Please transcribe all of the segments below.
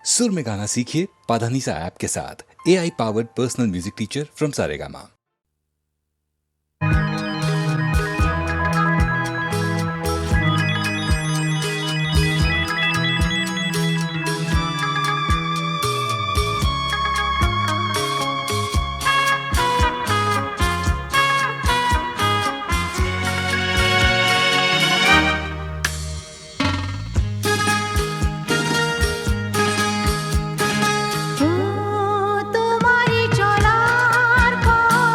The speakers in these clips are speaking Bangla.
सुर में गाना सीखिए पाधानीसा ऐप के साथ। AI powered personal music teacher from Saregama. তোমারি চলার পথ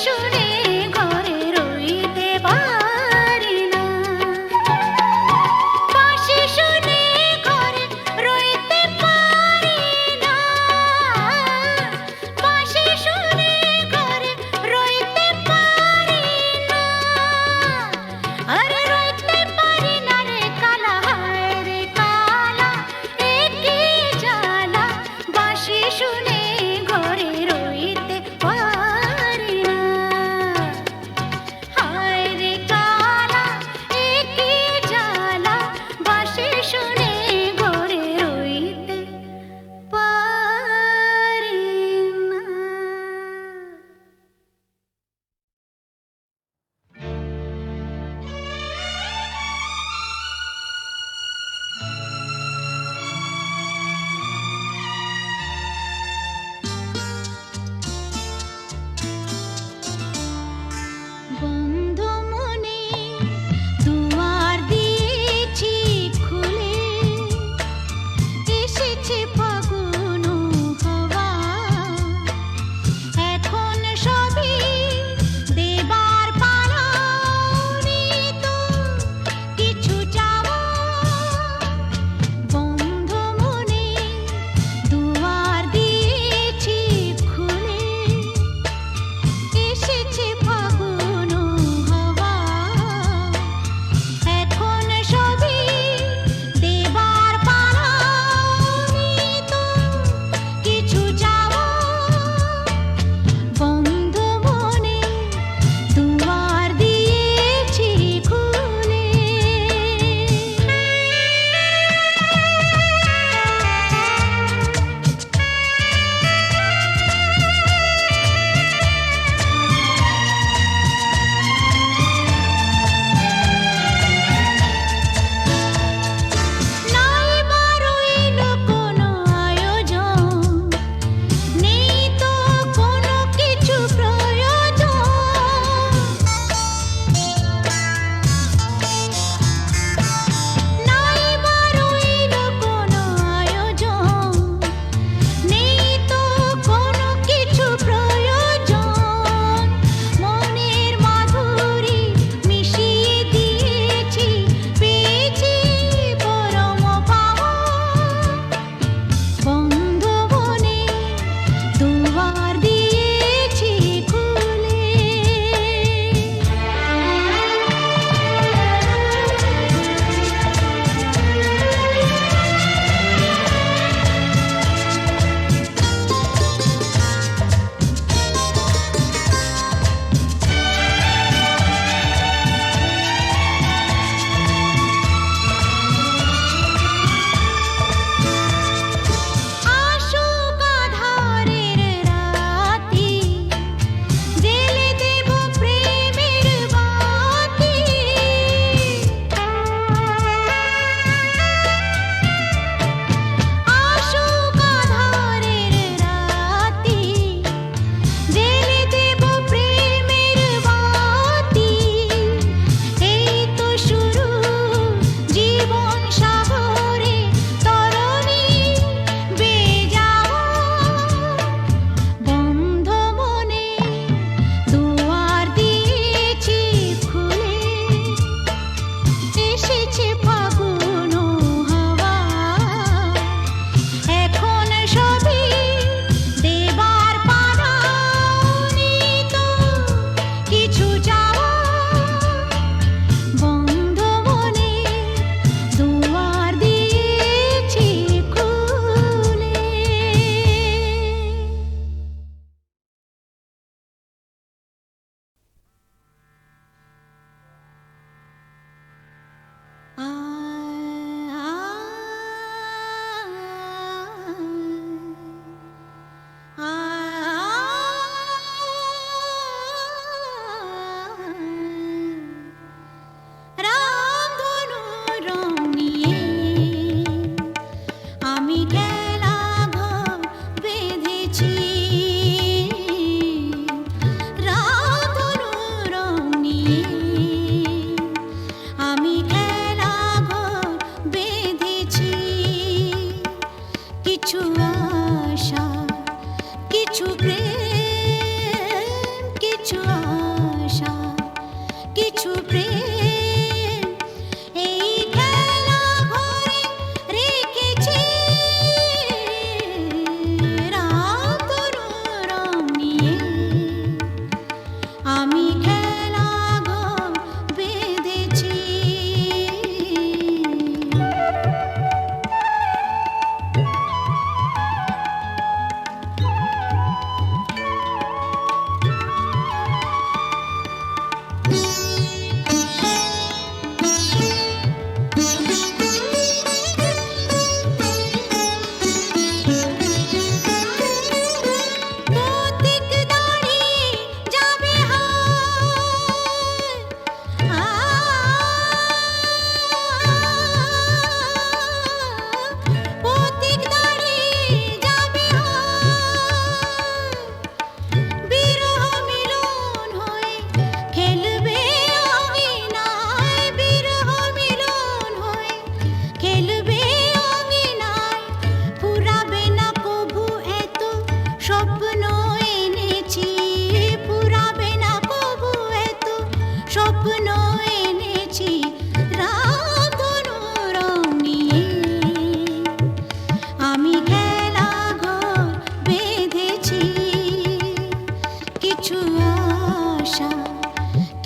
শুনে ঘরে রইতে পারি না, বাঁশি শুনে ঘরে রইতে পারি না, বাঁশি শুনে ঘরে রইতে পারি না, আরে রইতে পারি না রে কালা, হায় রে কালা, এ কি জ্বালা, বাঁশি শুনে ঘরে রইতে পারি না।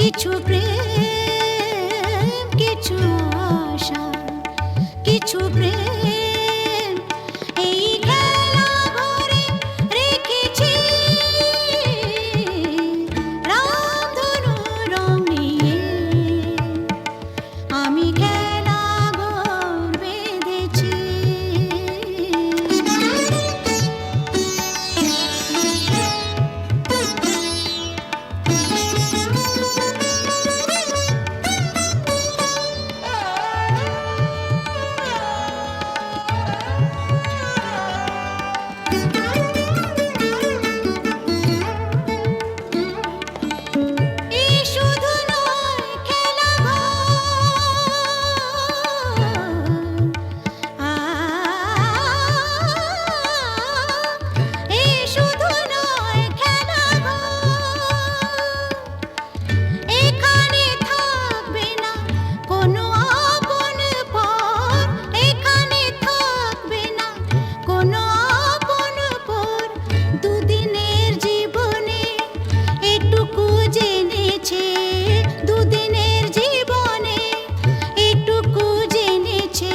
কিছু প্রেম কিছু আশা কিছু প্রেম এই খেলা ঘরে রেখেছি রামধনু রং নিয়ে আমি খেলা ঘর বেঁধেছি। এই শুধু নয় খেলা ঘর, এই শুধু নয় খেলা ঘর, এখানে থাকবে না কোনো আপন পর, এখানে থাকবে না কোনো আপন পর, দুদিনের জীবনে এটুকু জেনেছে, দুদিনের জীবনে এটুকু জেনেছে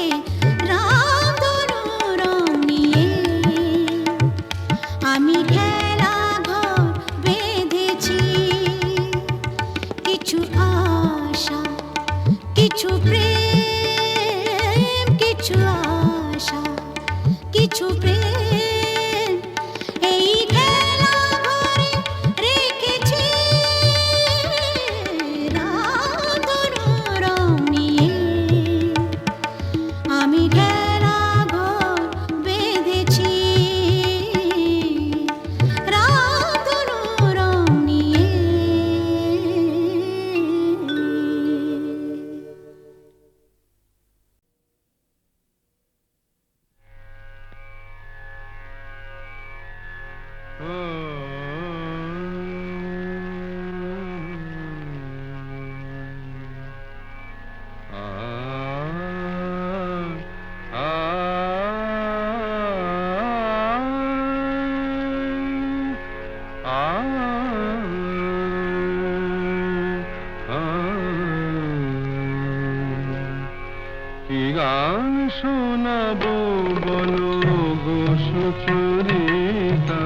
রামধনু রং নিয়ে আমি খেলা ঘর বেঁধেছি। কিছু আশা কিছু প্রেম কিছু আশা কিছু প্রেম এই খেলা ঘরে রেখেছি রামধনু রং নিয়ে আমি খেলা ঘর বেঁধেছি রামধনু রং নিয়ে। কি গান শোনাবো বলো গো সুচরিতা,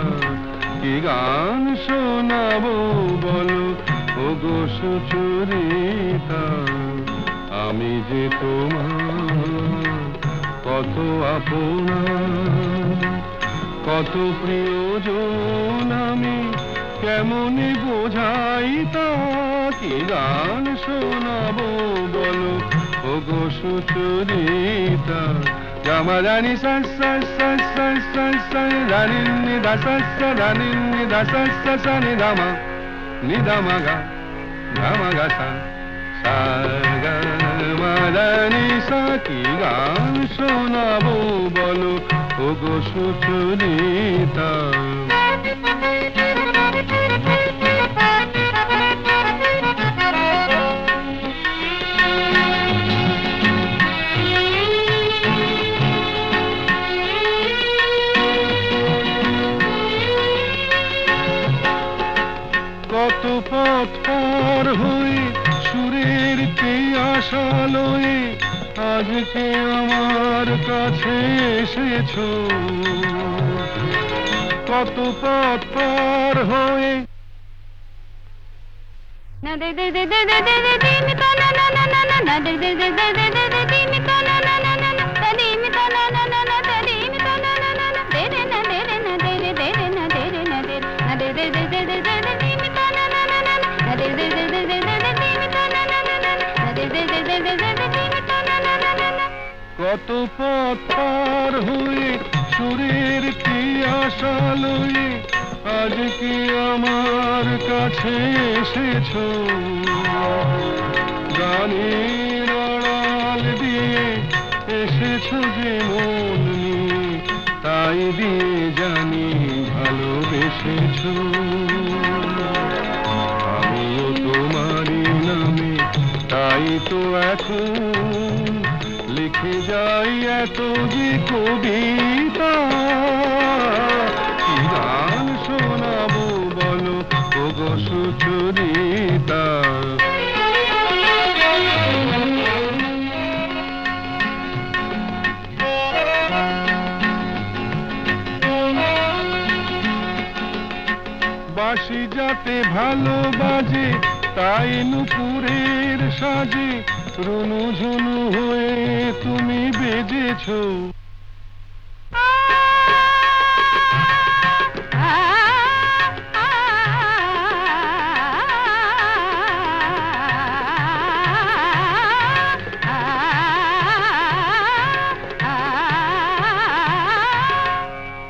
কি গান শোনাবো বলো ও গো সুচরিতা, আমি যে তোমার কত আপনা কত প্রিয়জন আমি কেমনে বোঝাই তা, কি গান শোনাবো বলো ও গো সুচরিতা। গামা রানী সা সা সা সা সা সা রানী নি দা সা সা রানী নি দা সা সা সা নি দামা নি দামা গা গামা গা সা সা গা মা রানী সা, কি গান শোনাবো বলো ও গো সুচরিতা। কত পথ পার হয়ে সুরের কে আশা লয়ে আজকে আমার কাছে এসেছো, কত পথ পার হয়ে না দে দে দে দে দে দে দে দে মি তা না না না না না দে দে দে দে দে দে দে দে মি তা না না না না না দে মি তা না না না না দে মি তা না না না না দে রে না দে রে না দে রে দে রে না দে রে না দে না দে দে দে দে দে দে দে মি তা না না না না না দে দে দে দে দে দে দে মি তা না না না না না দে দে দে দে দে দে দে মি তা না না না না। কত পথ পার হয়ে সুরের কি আশা লয়ে আজকে আমার কাছে এসেছো, গানের আড়াল দিয়ে এসেছো যে মন নিয়ে, তাই দিয়ে জানি ভালোবেসেছো। আমিও তোমারই নামে তাই তো এখন লিখে যাই এত যে কবিতা, কি গান শোনাবো বলো ও গো সুচরিতা। যাতে ভালো বাজে তাই নুপুরের সাজে রুনু ঝুনু হয়ে তুমি বেজেছো।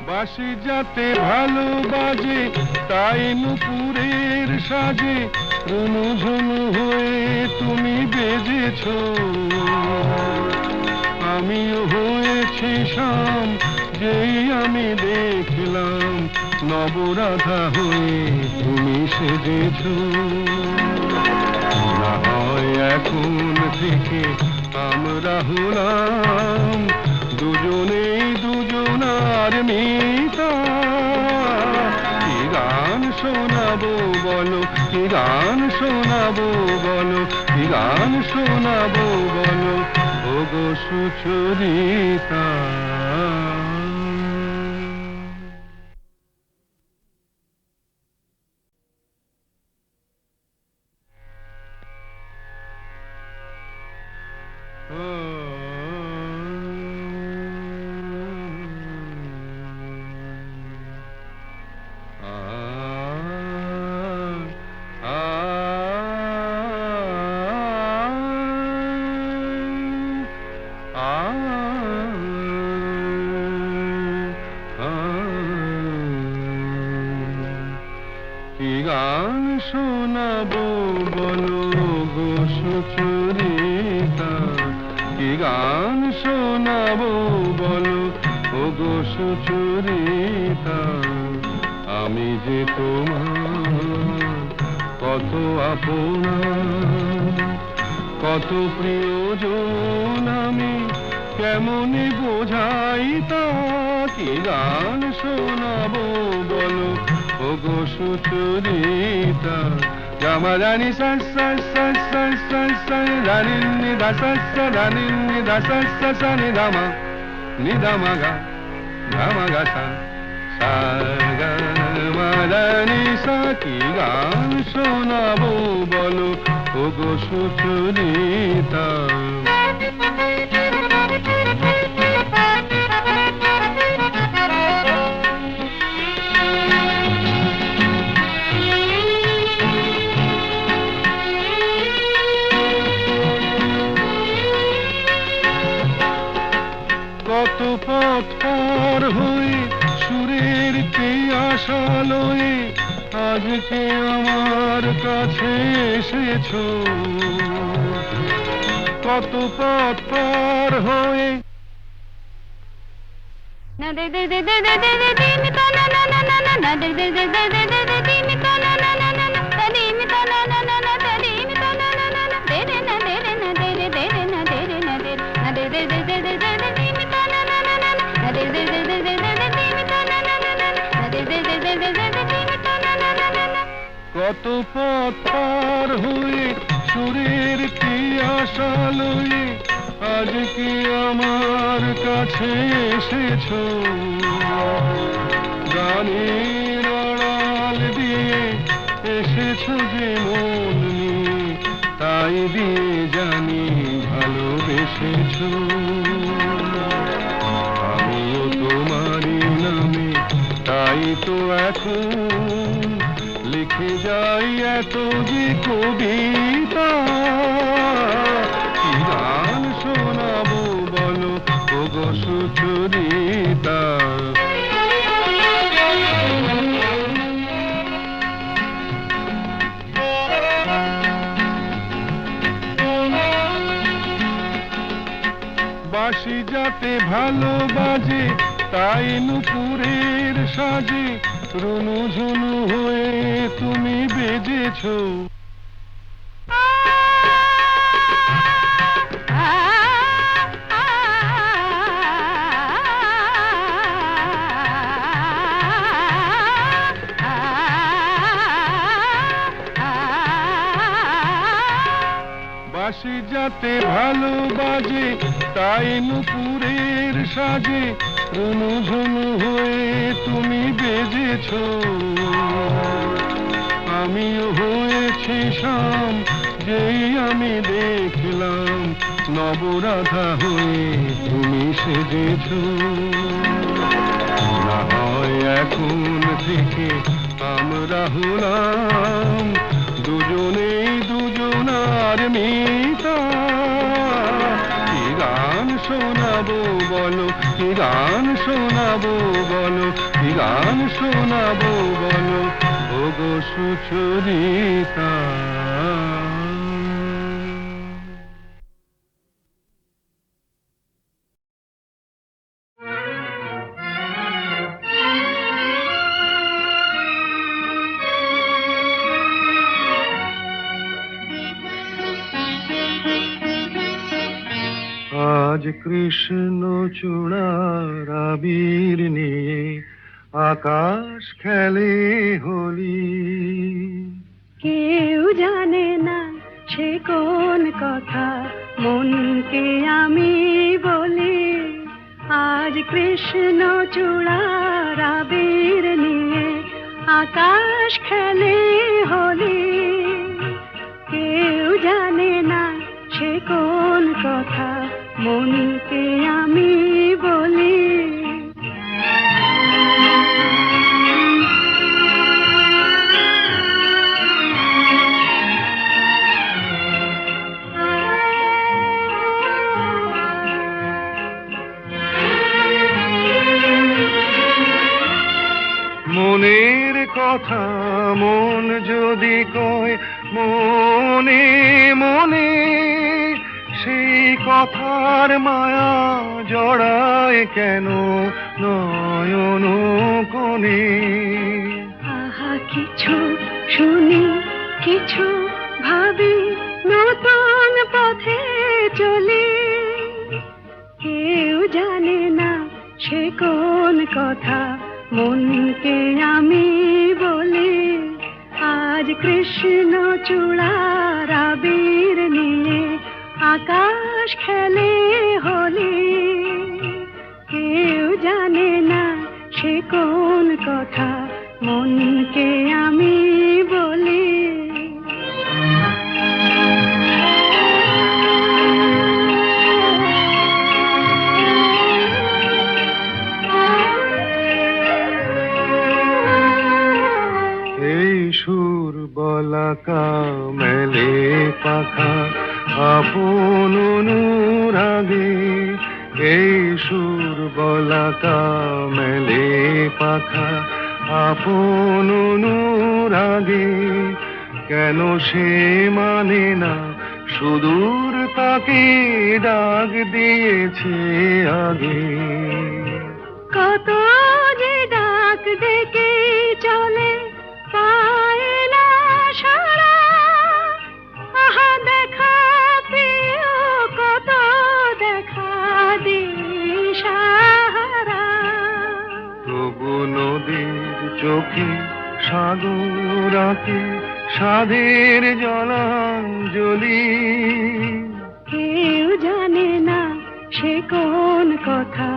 বাঁশি যাতে ভালো বাজে তাই নুপুরের সাজে রুনু ঝুনু হয়ে তুমি বেজেছো। আমিও হয়েছি শাম যেই আমি দেখলাম নবরাধা হয়ে তুমি সেজেছো। না হয় এখন থেকে আমরা হলাম দুজনেই দুজনার মিতা। কি গান শোনাবো বলো, কি গান শোনাবো বলো, কি গান শোনাবো বলো ওগো সুচরিতা। কি গান শোনাবো বলো গো সুচরিতা, কি গান শোনাবো বলো ও গো সুচরিতা। আমি যে তোমার কত আপনা, কত প্রিয়জন আমি কেমনে বোঝাই তা। কি গান শোনাবো বলো ও গো সুচরিতা। গামা রানি সা সা সা সা সা সা রানি নি দা সা সা রানি নি দা সা সা সা নি দামা নি দামা গা গামা গা সা সা গা মা রানি সা। কি গান শোনাবো বলো ও গো সুচরিতা। কত পথ পার হয়ে সুরের কে আশা লয়ে আজকে আমার কাছে এসেছো। কত পথ পার হয়ে না দে দে দে দে দে দে দে দিন তা না না না না না না দে দে দে দে দে দে দে দিন তা না না না না না তা দিন তা না না না না তা দিন তা না না না না দে রে না দে রে না দে রে দে রে না দে রে না দে না দে দে দে দে দে দে দিন তা না না না না না দে দে দে দে দে দে দিন তা না না না না না দে দে দে দে দে দে দিন তা না না না না। কত পথ পার হয়ে সুরের কি আশা লয়ে আজকে আমার কাছে এসেছো। গানের আড়াল দিয়ে এসেছো যে মন নিয়ে তাই দিয়ে জানি ভালোবেসেছো। আমিও তোমারই নামে তাই তো এখন লিখে যাই এত যে কবিতা। কি গান শোনাবো বলো ও গো সুচরিতা। বাঁশি যাতে ভালো বাজে তাই নুপুরের সাজে রুনু ঝুনু হয়ে তুমি বেজেছো। বাঁশি যাতে ভালো বাজে তাই নুপুরের সাজে রুনু ঝুনু হয়ে তুমি বেজেছো। আমিও হয়েছি শাম, যেই আমি দেখলাম নবরাধা হয়ে তুমি সেজেছ। না হয় এখন থেকে আমরা হলাম দুজনেই দুজনার মিতা। কি গান শোনাবো বলো, কি গান শোনাবো বলো, কি গান শোনাবো বলো ওগো সুচরিতা। আজ কৃষ্ণ চূড়ার আবির নিয়ে আকাশ খেলে হোলি। কেউ জানে না সে কোন কথা মনকে আমি বলি। আজ কৃষ্ণ চূড়ার আবির নিয়ে আকাশ খেলে হোলি। কেউ জানে না সে কোন কথা মনকে আমি বলি। মনের কথা মন যদি কয় মনে মনে, সেই কথার মায়া জড়ায় কেন নয়ন কোণে। আহা কিছু শুনি কিছু ভাবি নতুন পথে চলি। কেউ জানে না সে কোন কথা মনকে আমি বলি। আজ কৃষ্ণ চূড়ার আবির নিয়ে আকাশ খেলে হোলি। কেউ জানে না সে কোন কথা মনকে আমি বলি। এই সুর বলাকা মেলে পাখা আপন অনুরাগে। এই সুর বলাকা মেলে পাখা আপন অনুরাগে। কেন সে মানে না সুদূর তাকে ডাক দিয়েছে আগে। কত যে ডাক ডেকে চলে পায় না সারা। আহা দেখা প্রিয় কত দেখা দিশাহারা। তবু নদীর চোখে সাগর আঁকে সাধের জলাঞ্জলি। কেউ জানে না সে কোন কথা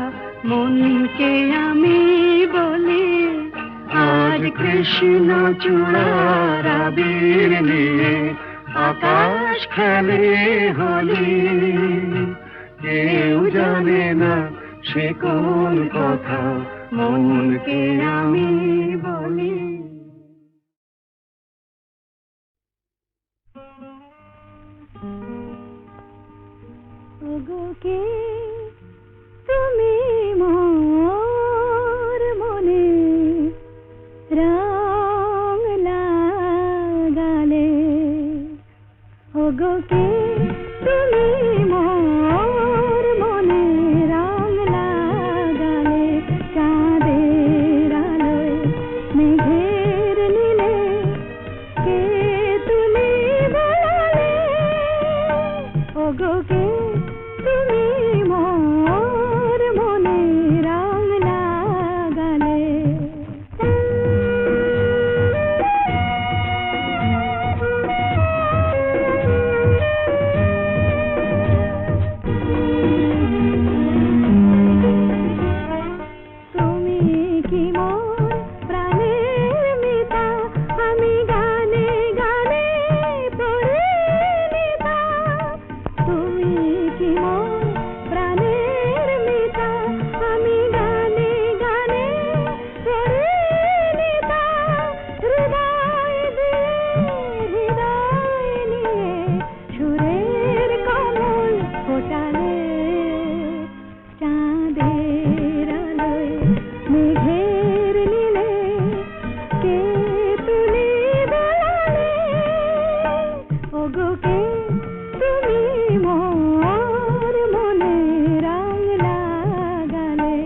মনকে আমি বলি। আজ কৃষ্ণ চূড়ার আবির নিয়ে আকাশ খেলে হোলি। কেউ জানে না সে কোন কথা মনকে আমি বলি। ওগো কে তুমি মোর মনে রং লাগালে। ওগো কে তুমি মোর মনে রং লাগালে। চাঁদের আলোয় মেঘের নীলে কে তুমি বলালে। ওগো কে তুমি মোর মনে রং লাগালে। ওগো কে তুমি মোর মনে রং লাগালে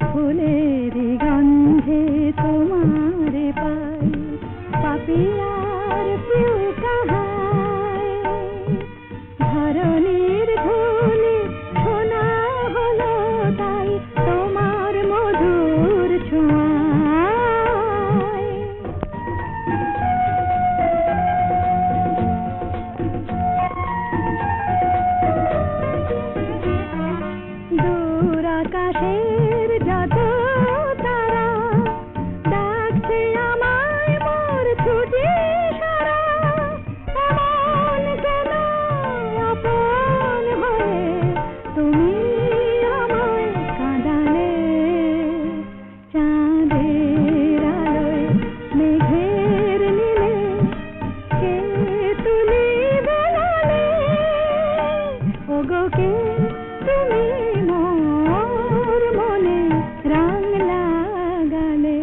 ফুলের গন্ধে তোমার পাই পাপিয়ার প্রিয় কাহাই ধরণীর ধুলি শোনা হলো তাই তোমার মধুর ছোঁয়ায় দূর আকাশের যত তারা ডাকছে আমায় মোর ছুটি সারা এমন কেন আপন হয়ে তুমি আমায় কাঁদালে চাঁদের আলোয় মেঘের নীলে কে তুলি বেলালে ওগো কে তুমি মোর মনে রং লাগালে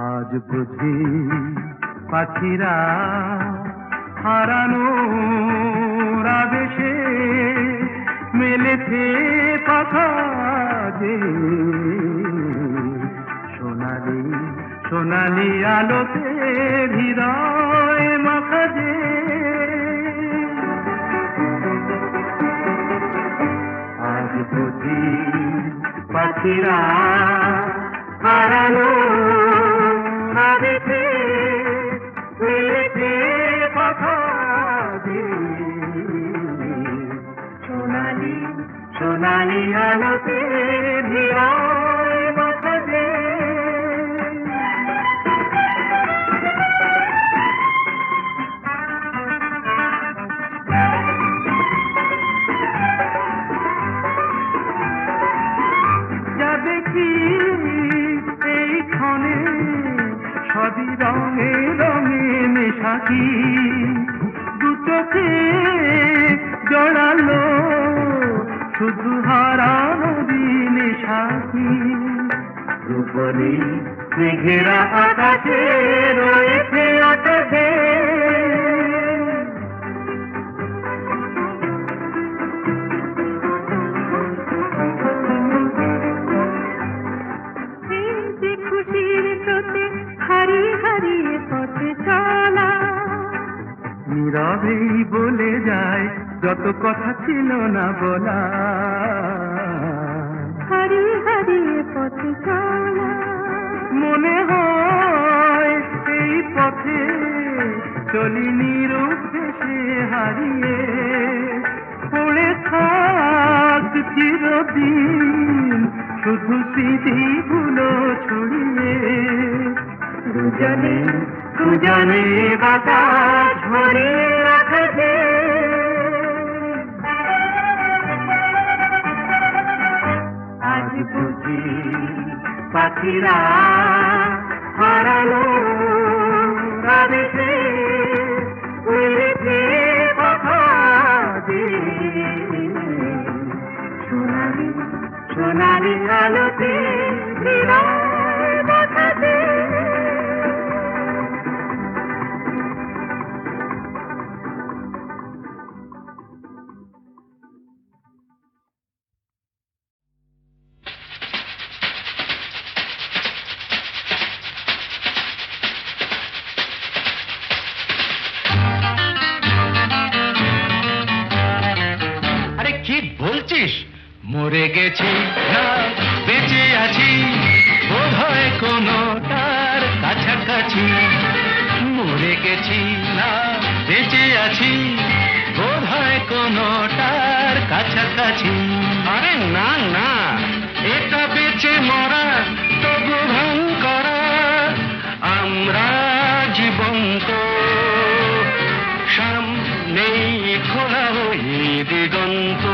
আজ বুঝি পাখিরা হারানো আবেশে মেলেছে পাখা যে সোনালি সোনালি আলোতে হৃদয় মাখা যে আজ বুঝি পাখিরা হারানো আবেশে মেলেছে পাখা যে সোনালি সোনালি আলোতে হৃদয় মাখা যে যা দেখি এই ক্ষণে সবই রঙে রঙে মেশাকি দু চোখে জড়ালো শুধু হারানো দিনে সাথী রূপলি মেঘেরা আকাশে রয়েছে আকাশে খুশির স্রোতে হারিয়ে হারিয়ে পথে চলা নীরবেই বলে যায় যত কথা ছিল না বলা হারিয়ে হারিয়ে পথে চলা মনে হয় এই পথে চলি নিরুদ্দেশে হারিয়ে পড়ে থাক চিরদিন শুধু স্মৃতিগুলো ছড়িয়ে দুজনে দুজনে বাতাস ভরে রাখবে আজ বুঝি পাখিরা হারালো আবেশে উড়েছে পাখা যে সোনালি সোনালি আলোতে হৃদয় মাখা যে মরে গেছি না বেঁচে আছি বোধহয় কোনো তার কাছে আছি, মরে গেছি না বেঁচে আছি, বোধহয় কোনোটার কাছাকাছি। আরে না না, এটা বেঁচে মরা তবু ভান করা, আমরা জীবন্ত, সামনেই খোলা ওই দিগন্ত,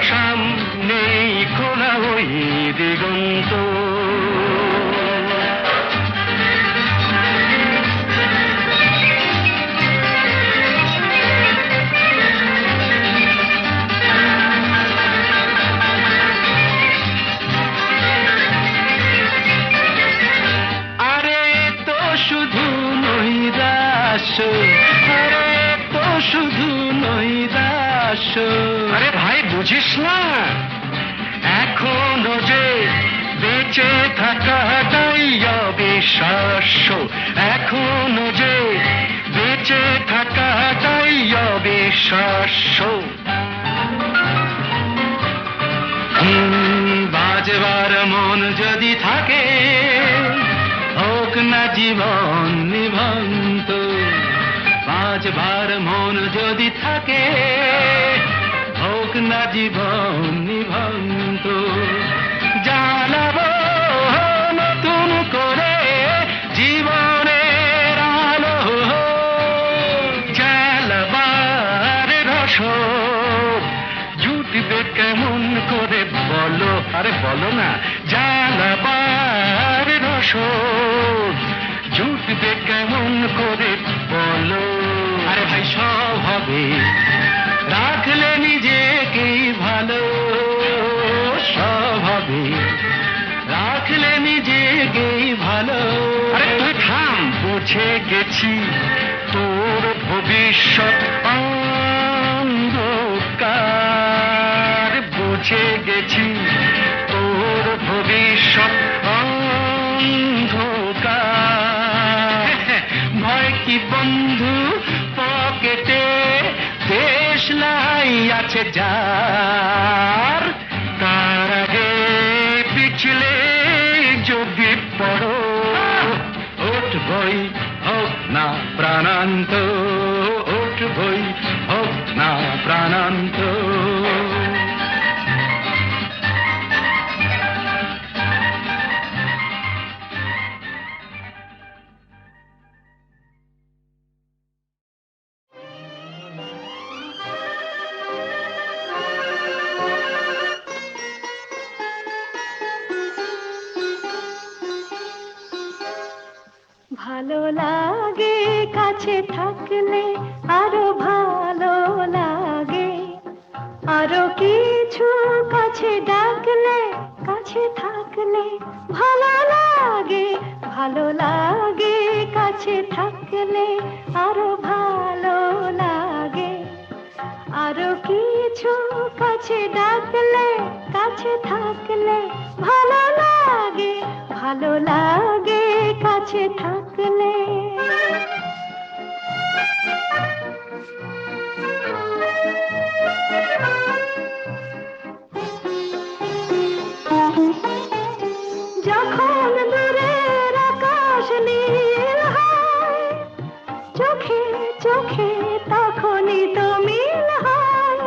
সামনেই খোলা ওই দিগন্ত। আরে তো শুধু নৈরাশ্য, আরে তো শুধু নৈরাশ্য। আরে ভাই বুঝিস না, এখনো যে বেঁচে থাকাটাই অবিশ্বাস্য, এখনো যে বেঁচে থাকাটাই অবিশ্বাস্য। বাজবার মন যদি থাকে, হোক না জীবন নিভন্ত, বাজবার মন যদি থাকে, হোক না জীবন নিভন্ত। জ্বালাবো নতুন করে জীবনের আলো, জ্বালাবার রসদ জুটবে কেমন করে বলো, আরে বলো না, জ্বালাবার রসদ জুটবে কেমন করে বলো। আরে ভাই সব হবে, রাখলে নিজেকেই ভালো, সব হবে, রাখলে নিজেকেই ভালো। আরে তুই থাম, বুঝে গেছি তোর ভবিষ্যৎ অন্ধকার, বুঝে গেছি তোর ভবিষ্যৎ অন্ধকার। ভয় কি বন্ধু পকেটে, দেশলাই আছে যার, তার আগে পিছলে যদি পড়ো, উঠবই হোক না প্রাণান্ত, উঠবই হোক না প্রাণান্ত। ভালো লাগে কাছে থাকলে, আরো ভালো লাগে, আরো কিছু কাছে ডাকলে, কাছে থাকলে ভালো লাগে, ভালো লাগে কাছে থাকলে, আরো ভালো লাগে, আরো কিছু কাছে ডাকলে, কাছে থাকলে ভালো লাগে, ভালো লাগে কাছে থাকলে। যখন দূরের আকাশ নীল হয়, চোখে চোখে তখনই তো মিল হয়।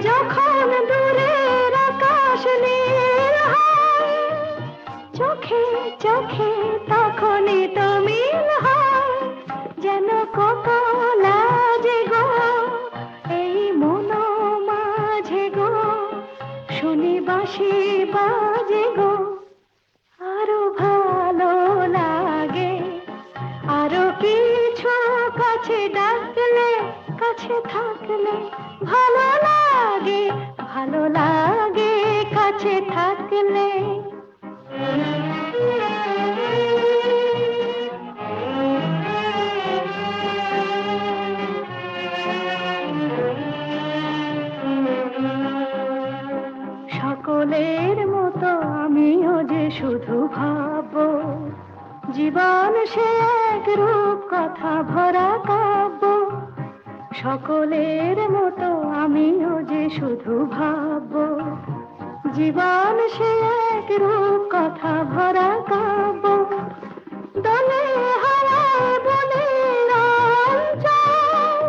যখন দূরের আকাশ নীল হয়, চোখে চোখে তখনই তো মিল হয়। যেন কত লাজে গো এই মন মাঝে গো, শুনি বাঁশি বাজে গো, আরো ভালো লাগে, আরো কিছু কাছে ডাকলে, কাছে থাকলে ভালো লাগে, ভালো লাগে কাছে থাকলে। সকলের মতো আমিও যে শুধু ভাববো, জীবন সে এক রূপ কথা ভরা কাব্য। সকলের মতো আমিও যে শুধু ভাববো, জীবন সে এক রূপ কথা ভরা কাব্য দলে হারায় বলে রঞ্জন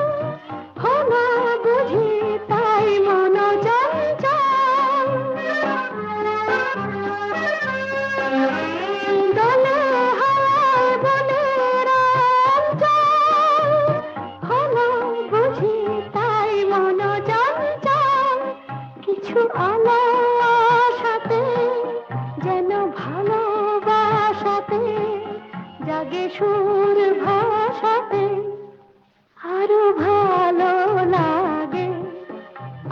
হলো বুঝি তাই মন চঞ্চল দলে হারায় বলে রঞ্জন হলো বুঝি তাই মন চঞ্চল কিছু আলো আশাতে যেন ভালোবাসাতে জাগে সুর ভাষাতে আরো ভালো লাগে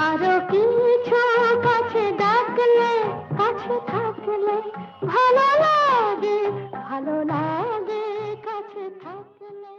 আরো কিছু কাছে ডাকলে কাছে থাকলে ভালো লাগে কাছে থাকলে